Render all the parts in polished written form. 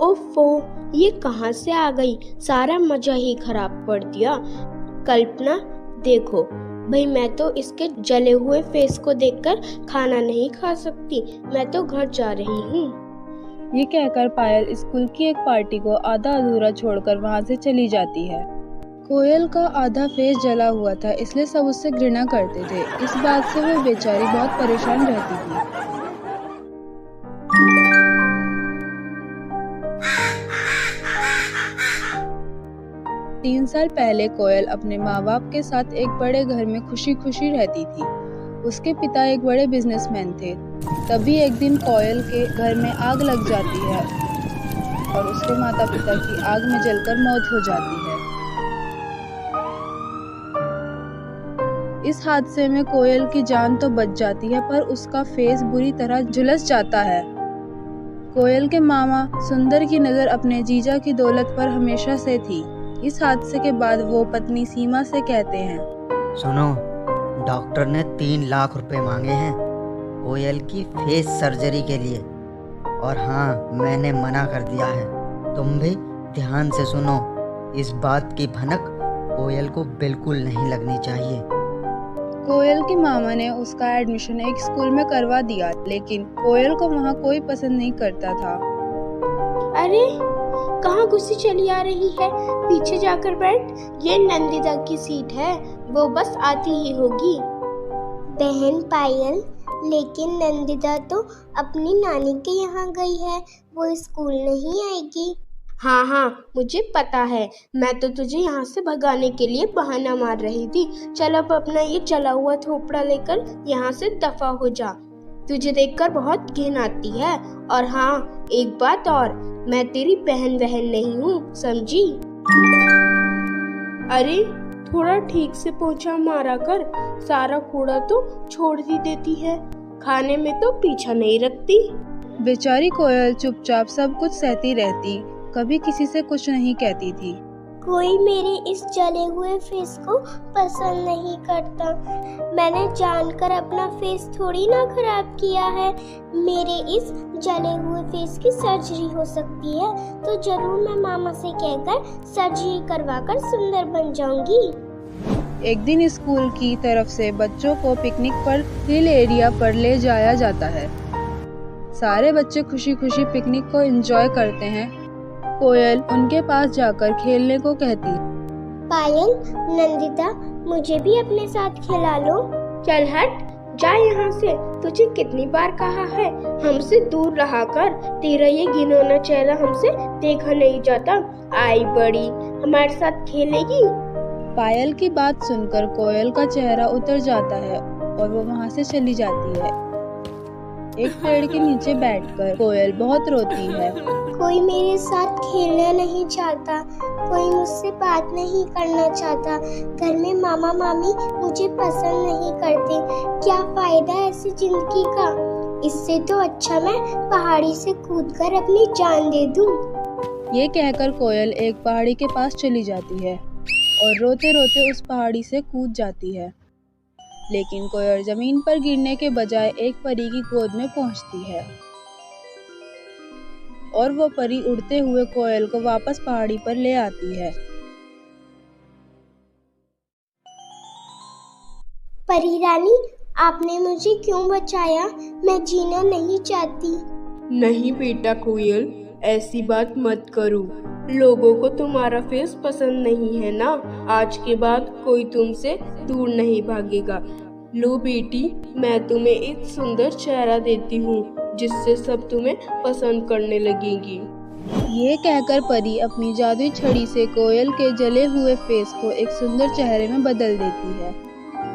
ओफो, ये कहाँ से आ गई? सारा मजा ही खराब कर दिया। कल्पना, देखो भाई, मैं तो इसके जले हुए फेस को देखकर खाना नहीं खा सकती। मैं तो घर जा रही हूँ। ये कहकर पायल स्कूल की एक पार्टी को आधा अधूरा छोड़कर वहाँ से चली जाती है। कोयल का आधा फेस जला हुआ था, इसलिए सब उससे घृणा करते थे। इस बात से वो बेचारी बहुत परेशान रहती थी। 3 साल पहले कोयल अपने माँ बाप के साथ एक बड़े घर में खुशी खुशी रहती थी। उसके पिता एक बड़े बिजनेसमैन थे। तभी एक दिन कोयल के घर में आग लग जाती है और उसके माता पिता की आग में जलकर मौत हो जाती है। इस हादसे में कोयल की जान तो बच जाती है, पर उसका फेस बुरी तरह झुलस जाता है। कोयल के मामा सुंदर की नज़र अपने जीजा की दौलत पर हमेशा से थी। इस हादसे के बाद वो पत्नी सीमा से कहते हैं, सुनो, डॉक्टर ने 3 लाख रुपए मांगे हैं कोयल की फेस सर्जरी के लिए, और हाँ, मैंने मना कर दिया है। तुम भी ध्यान से सुनो, इस बात की भनक कोयल को बिल्कुल नहीं लगनी चाहिए। कोयल की मामा ने उसका एडमिशन एक स्कूल में करवा दिया, लेकिन कोयल को वहाँ कोई पसंद नहीं करता था। अरे, कहाँ गुस्सी चली आ रही है? पीछे जाकर बैठ, ये नंदिता की सीट है, वो बस आती ही होगी। बहन पायल, लेकिन नंदिता तो अपनी नानी के यहाँ गई है, वो स्कूल नहीं आएगी। हाँ, मुझे पता है। मैं तो तुझे यहाँ से भगाने के लिए बहाना मार रही थी। चल अब अपना ये जला हुआ थोपड़ा लेकर यहाँ से दफा हो जा। तुझे देखकर बहुत घिन आती है। और हाँ, एक बात और, मैं तेरी बहन नहीं हूँ, समझी? अरे, थोड़ा ठीक से पोछा मारा कर, सारा कूड़ा तो छोड़ ही देती है, खाने में तो पीछा नहीं रखती। बेचारी कोयल चुपचाप सब कुछ सहती रहती, कभी किसी से कुछ नहीं कहती थी। कोई मेरे इस जले हुए फेस को पसंद नहीं करता। मैंने जानकर अपना फेस थोड़ी ना खराब किया है। मेरे इस जले हुए फेस की सर्जरी हो सकती है, तो जरूर मैं मामा से कहकर सर्जरी करवाकर सुंदर बन जाऊंगी। एक दिन स्कूल की तरफ से बच्चों को पिकनिक पर हिल एरिया पर ले जाया जाता है। सारे बच्चे खुशी खुशी पिकनिक को एंजॉय करते हैं। कोयल उनके पास जाकर खेलने को कहती, पायल, नंदिता, मुझे भी अपने साथ खिला लो। चल हट, जा यहाँ से। तुझे कितनी बार कहा है हमसे दूर रहा कर। तेरा ये घिनौना चेहरा हमसे देखा नहीं जाता। आई बड़ी, हमारे साथ खेलेगी? पायल की बात सुनकर कोयल का चेहरा उतर जाता है और वो वहाँ से चली जाती है। एक पेड़ के नीचे बैठकर कोयल बहुत रोती है। कोई मेरे साथ खेलना नहीं चाहता, कोई मुझसे बात नहीं करना चाहता, घर में मामा मामी मुझे पसंद नहीं करते। क्या फायदा ऐसी जिंदगी का? इससे तो अच्छा मैं पहाड़ी से कूदकर अपनी जान दे दूं। ये कहकर कोयल एक पहाड़ी के पास चली जाती है और रोते रोते उस पहाड़ी से कूद जाती है। लेकिन कोयल जमीन पर गिरने के बजाय एक परी की गोद में पहुंचती है और वो परी उड़ते हुए कोयल को वापस पहाड़ी पर ले आती है। परी रानी, आपने मुझे क्यों बचाया? मैं जीना नहीं चाहती। नहीं बेटा कोयल, ऐसी बात मत करो। लोगों को तुम्हारा फेस पसंद नहीं है ना। आज के बाद कोई तुमसे दूर नहीं भागेगा। लो बेटी, मैं तुम्हें एक सुंदर चेहरा देती हूँ, जिससे सब तुम्हें पसंद करने लगेंगी। ये कहकर परी अपनी जादुई छड़ी से कोयल के जले हुए फेस को एक सुंदर चेहरे में बदल देती है।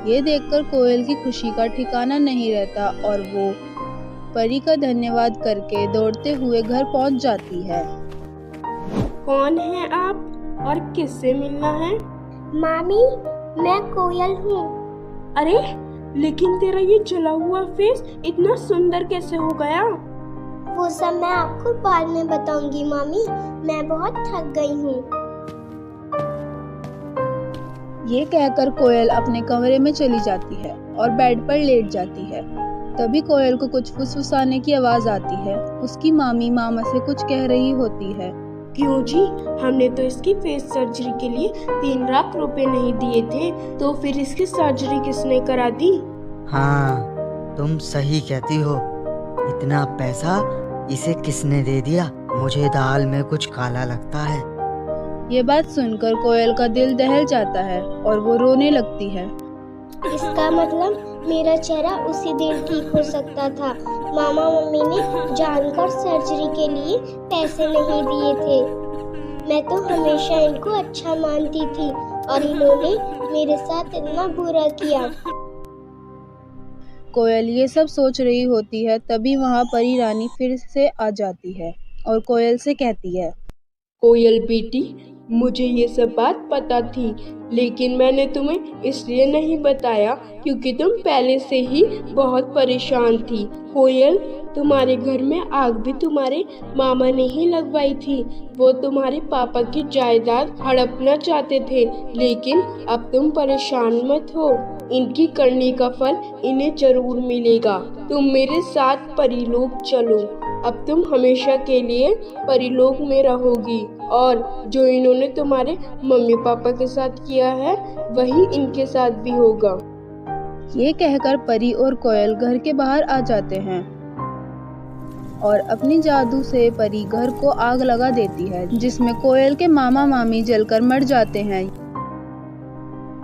ये देखकर कोयल की खुशी का ठिकाना नहीं रहता और वो परी का धन्यवाद करके दौड़ते हुए घर पहुंच जाती है। कौन है आप और किससे मिलना है? मामी, मैं कोयल हूँ। अरे, लेकिन तेरा ये जला हुआ फेस इतना सुंदर कैसे हो गया? वो सब मैं आपको बाद में बताऊंगी मामी, मैं बहुत थक गई हूँ। ये कहकर कोयल अपने कमरे में चली जाती है। और बेड पर लेट जाती है। तभी कोयल को कुछ फुसफुसाने की आवाज आती है। उसकी मामी मामा से कुछ कह रही होती है। क्यों जी, हमने तो इसकी फेस सर्जरी के लिए 3 लाख रुपए नहीं दिए थे, तो फिर इसकी सर्जरी किसने करा दी? हाँ, तुम सही कहती हो। इतना पैसा इसे किसने दे दिया? मुझे दाल में कुछ काला लगता है। ये बात सुनकर कोयल का दिल दहल जाता है और वो रोने लगती है। इसका मतलब मेरा चेहरा उसी दिन ठीक हो सकता था। मामा मम्मी ने जानकर सर्जरी के लिए पैसे नहीं दिए थे। मैं तो हमेशा इनको अच्छा मानती थी और इन्होंने मेरे साथ इतना बुरा किया। कोयल ये सब सोच रही होती है, तभी वहाँ परी रानी फिर से आ जाती है और कोयल से कहती है। कोयल बेटी, मुझे ये सब बात पता थी, लेकिन मैंने तुम्हें इसलिए नहीं बताया क्योंकि तुम पहले से ही बहुत परेशान थी। कोयल, तुम्हारे घर में आग भी तुम्हारे मामा ने ही लगवाई थी। वो तुम्हारे पापा की जायदाद हड़पना चाहते थे, लेकिन अब तुम परेशान मत हो। इनकी करनी का फल इन्हें जरूर मिलेगा। तुम मेरे साथ परीलोक चलो। अब तुम हमेशा के लिए परीलोक में रहोगी और जो इन्होंने तुम्हारे मम्मी पापा के साथ किया है वही इनके साथ भी होगा। ये कहकर परी और कोयल घर के बाहर आ जाते हैं और अपनी जादू से परी घर को आग लगा देती है, जिसमें कोयल के मामा मामी जलकर मर जाते हैं।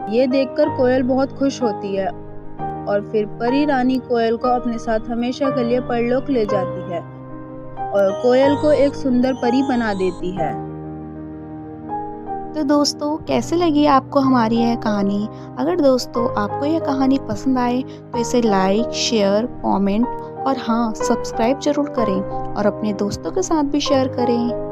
ये देखकर कोयल बहुत खुश होती है और फिर परी रानी कोयल को अपने साथ हमेशा के लिए परलोक ले जाती है और कोयल को एक सुंदर परी बना देती है। तो दोस्तों, कैसे लगी आपको हमारी यह कहानी? अगर दोस्तों आपको यह कहानी पसंद आए तो इसे लाइक, शेयर, कमेंट और हाँ, सब्सक्राइब जरूर करें और अपने दोस्तों के साथ भी शेयर करें।